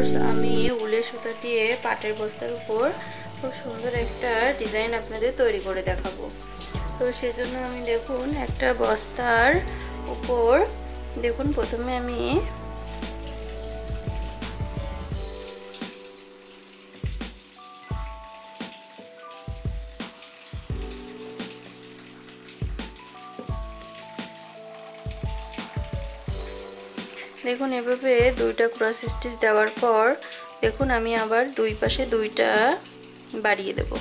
Viewers, আমি উলের সুতা দিয়ে পাটের বস্তার উপর খুব সুন্দর একটা ডিজাইন আপনাদের তৈরি করে দেখাবো। তো সেজন্য আমি দেখুন একটা বস্তার উপর দেখুন প্রথমে আমি দেখুন এভাবে দুইটা ক্রস স্টিচ দেওয়ার পর দেখুন আমি আবার দুই পাশে দুইটা বাড়িয়ে দেব।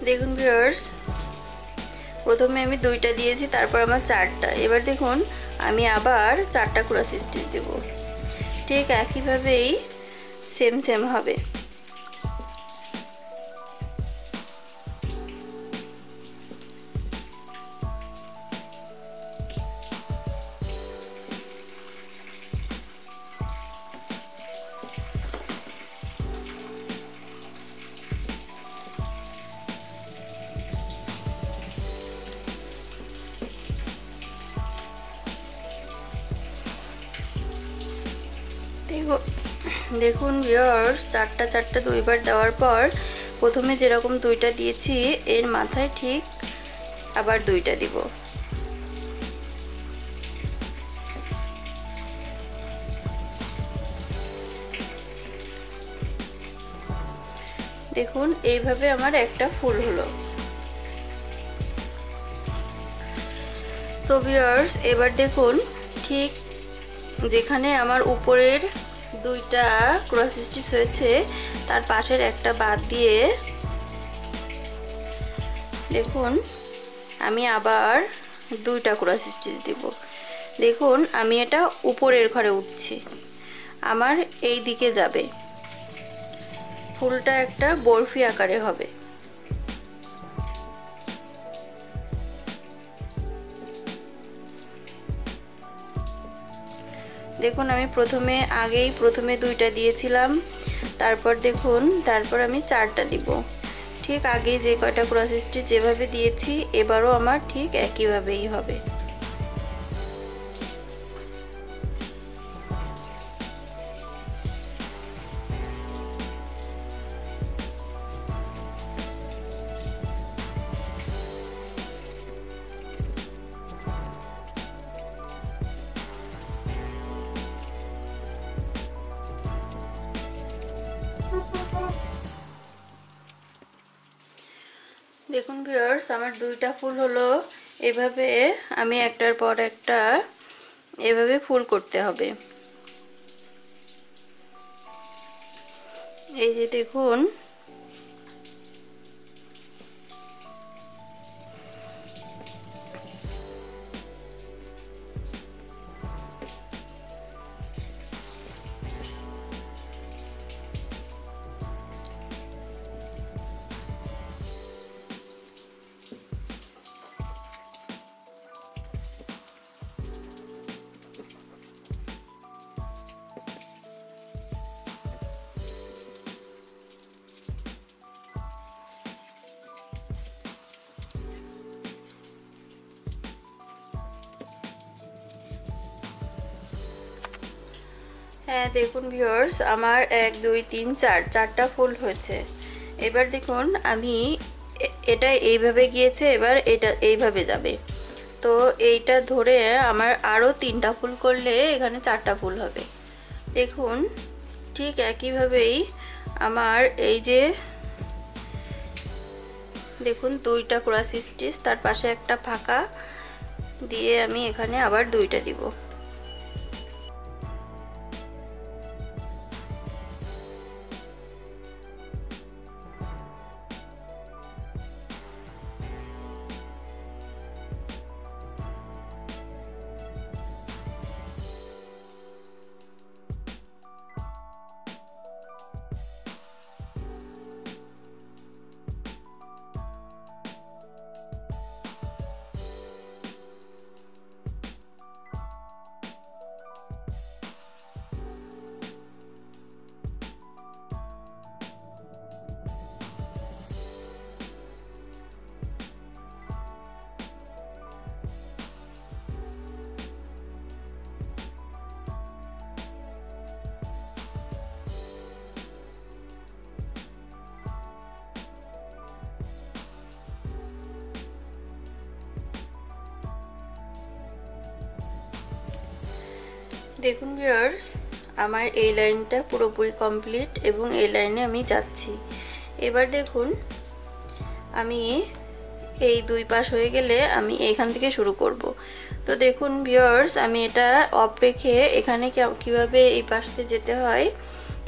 দেখুন ভিউয়ার্স, প্রথমে আমি দুইটা দিয়েছি, তারপর আমার চারটা। এবার দেখুন আমি আবার চারটা ক্রস স্টিচ দেব। ঠিক একইভাবেই সেম হবে। দেখুন ভিউয়ার্স, চারটা দুইবার দেওয়ার পর প্রথমে যেরকম দুইটা দিয়েছি এর মাথায় ঠিক আবার দুইটা দিব। দেখুন এইভাবে আমার একটা ফুল হলো। তো ভিউয়ার্স, এবার দেখুন ঠিক যেখানে আমার উপরের দুইটা ক্রস স্টিচ হয়েছে তার পাশের একটা বাদ দিয়ে দেখুন আমি আবার দুইটা ক্রস স্টিচ দিব। দেখুন আমি এটা উপরের ঘরে উঠছি, আমার এই দিকে যাবে, ফুলটা একটা বরফি আকারে হবে। দেখুন আমি প্রথমে দুইটা দিয়েছিলাম, তারপর দেখুন তারপর আমি চারটা দিব। ঠিক আগে যে কয়টা ক্রস স্টিচ যেভাবে দিয়েছি এবারও আমার ঠিক একইভাবেই হবে। দেখুন ভিউয়ার্স, আমার দুইটা ফুল হলো। এভাবে আমি একটার পর একটা এভাবে ফুল করতে হবে। এই যে দেখুন হ্যাঁ, দেখুন ভিউয়ার্স, আমার 1 2 3 4 চারটা ফুল হয়েছে। এবার দেখুন আমি এটা এইভাবে গিয়েছে, এবার এটা এইভাবে যাবে। তো এইটা ধরে আমার আরও 3টা ফুল করলে এখানে 4টা ফুল হবে। দেখুন ঠিক একইভাবেই আমার এই যে দেখুন দুইটা ক্রস স্টিচ, তার পাশে একটা ফাঁকা দিয়ে আমি এখানে আবার দুইটা দিব। দেখুন ভিউয়ার্স, আমার এই লাইনটা পুরোপুরি কমপ্লিট এবং এই লাইনে আমি যাচ্ছি। এবার দেখুন আমি এই দুই পাশ হয়ে গেলে আমি এইখান থেকে শুরু করব। তো দেখুন ভিউয়ার্স, আমি এটা অফ রেখে এখানে কিভাবে এই পাশে যেতে হয়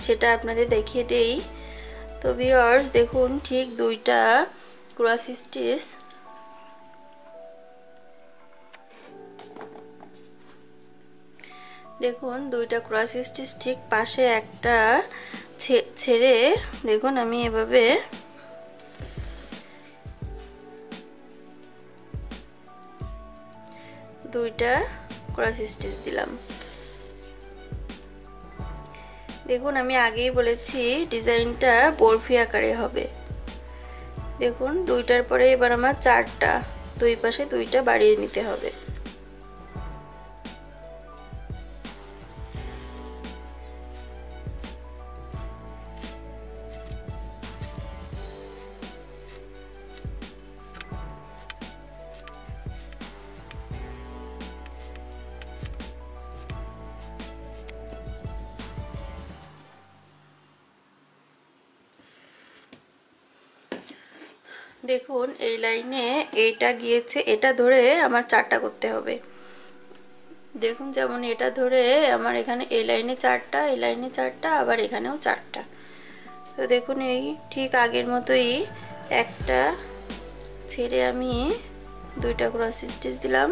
সেটা আপনাদের দেখিয়ে দেই। তো ভিউয়ার্স দেখুন, ঠিক দুইটা ক্রস স্টিচ দেখুন দুইটা ক্রস স্টিচ ঠিক পাশে একটা ছেড়ে দেখুন আমি এভাবে দুইটা ক্রস স্টিচ দিলাম। দেখুন আমি আগেই বলেছি ডিজাইনটা বরফি আকারে হবে। দেখুন দুইটার পরে এবার আমার চারটা, দুই পাশে দুইটা বাড়িয়ে নিতে হবে। দেখুন এই লাইনে এইটা গিয়েছে, এটা ধরে আমার চারটা করতে হবে। দেখুন যেমন এটা ধরে আমার এখানে এই লাইনে চারটা, এই লাইনে চারটা, আবার এখানেও চারটা। তো দেখুন এই ঠিক আগের মতোই একটা ছেড়ে আমি দুইটা ক্রস স্টিচ দিলাম।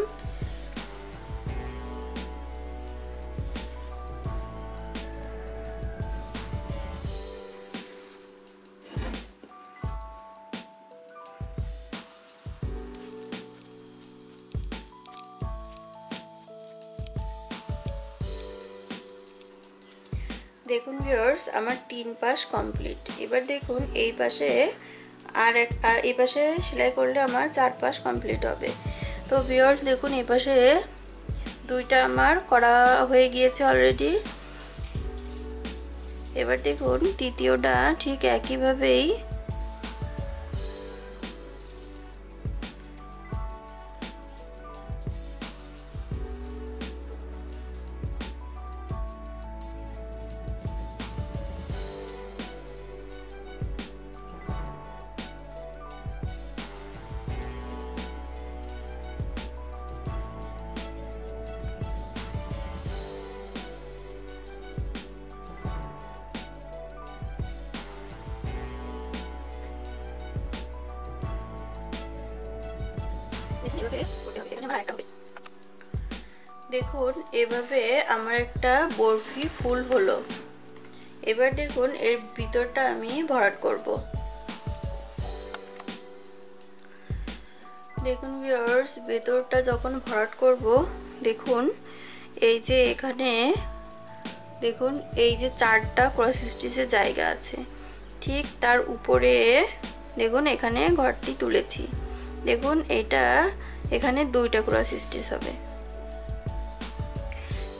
দেখুন ভিউয়ার্স, আমার তিন পাশ কমপ্লিট। এবার দেখুন এই পাশে আর এই পাশে সেলাই করলে আমার চার পাশ কমপ্লিট হবে। তো ভিউয়ার্স দেখুন এই পাশে দুইটা আমার করা হয়ে গিয়েছে অলরেডি। এবার দেখুন তৃতীয়টা ঠিক একইভাবেই দেখুন এভাবে আমার একটা বরফি ফুল হলো। এবার দেখুন এর ভিতরটা আমি ভরাট করব। দেখুন ভিউয়ার্স, ভেতরটা যখন ভরাট করব দেখুন এই যে এখানে দেখুন এই যে চারটা ক্রস স্টিচের জায়গা আছে, ঠিক তার উপরে দেখুন এখানে ঘরটি তুলেছি। দেখুন এটা এখানে দুইটা ক্রস স্টিচ হবে।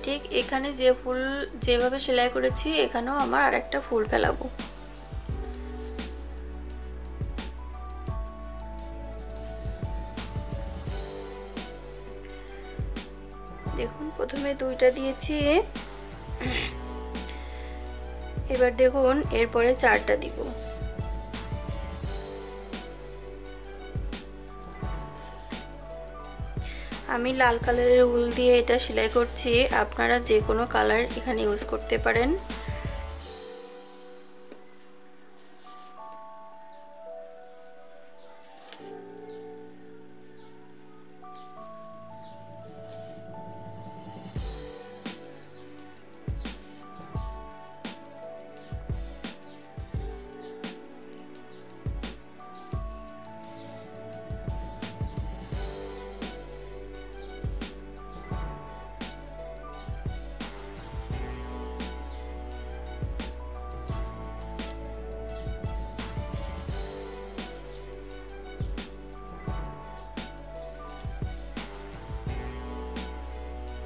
ঠিক এখানে যে ফুল যেভাবে সেলাই করেছি এখানেও আমার আরেকটা ফুল ফেলাবো। দেখুন প্রথমে দুইটা দিয়েছি, এবার দেখুন এরপরে চারটা দিব। আমি লাল কালারের উল দিয়ে এটা সেলাই করছি, আপনারা যে কোনো কালার এখানে ইউজ করতে পারেন।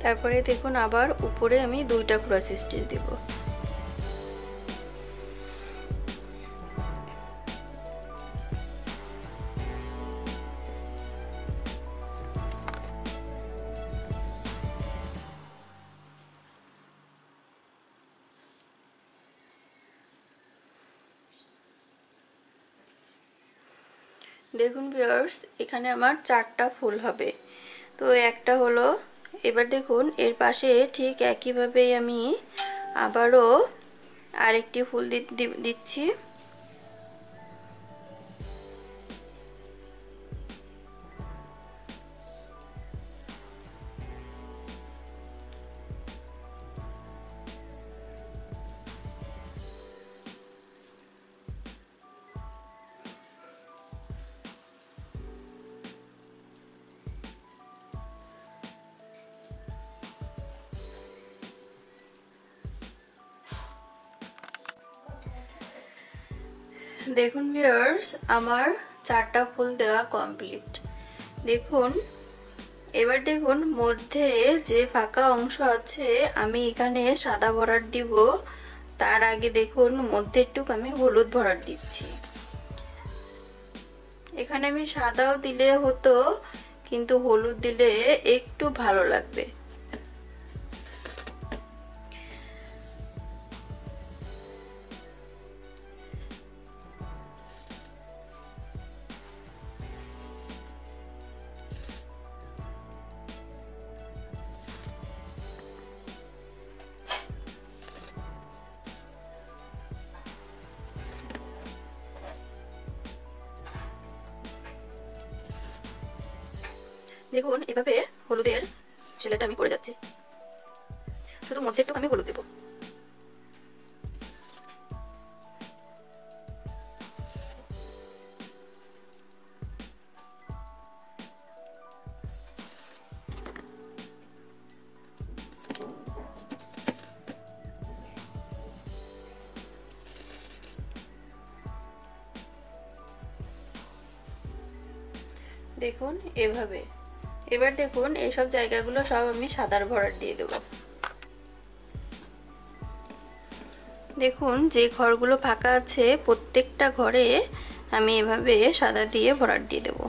তারপরে দেখুন আবার উপরে আমি দুইটা ক্রস স্টিচ দিব। দেখুন ভিউয়ার্স, এখানে আমার 4টা ফুল হবে। তো একটা হলো, এবার দেখুন এর পাশে ঠিক একইভাবেই আমি আবারও আরেকটি ফুল দিচ্ছি। দেখুন ভিউয়ার্স, আমার 4টা ফুল দেওয়া কমপ্লিট। দেখুন, এবার দেখুন মধ্যে যে ফাঁকা অংশ আছে আমি এখানে সাদা ভরাট দিব। তার আগে দেখুন মধ্যেরটুকু আমি হলুদ ভরাট দিচ্ছি। এখানে আমি সাদাও দিলে হতো, কিন্তু হলুদ দিলে একটু ভালো লাগবে। দেখুন এভাবে হলুদের সেলাইটা আমি করে যাচ্ছি, শুধু মধ্যে একটু আমি হলুদ দেব। দেখুন এভাবে। এবার দেখুন এইসব জায়গাগুলো সব আমি সাদার ভরাট দিয়ে দেব। দেখুন যে ঘরগুলো ফাঁকা আছে প্রত্যেকটা ঘরে আমি এভাবে সাদা দিয়ে ভরাট দিয়ে দেব।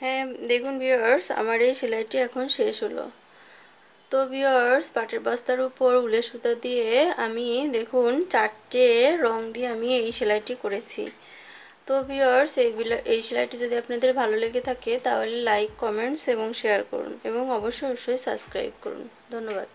হ্যাঁ দেখুন ভিউয়ার্স, আমার এই সেলাইটি এখন শেষ হলো। তো ভিউয়ার্স, পাটের বস্তার উপর উলের সুতা দিয়ে আমি দেখুন 4টে রং দিয়ে আমি এই সেলাইটি করেছি। তো ভিউয়ার্স, এই সেলাইটি যদি আপনাদের ভালো লেগে থাকে তাহলে লাইক, কমেন্টস এবং শেয়ার করুন এবং অবশ্যই সাবস্ক্রাইব করুন। ধন্যবাদ।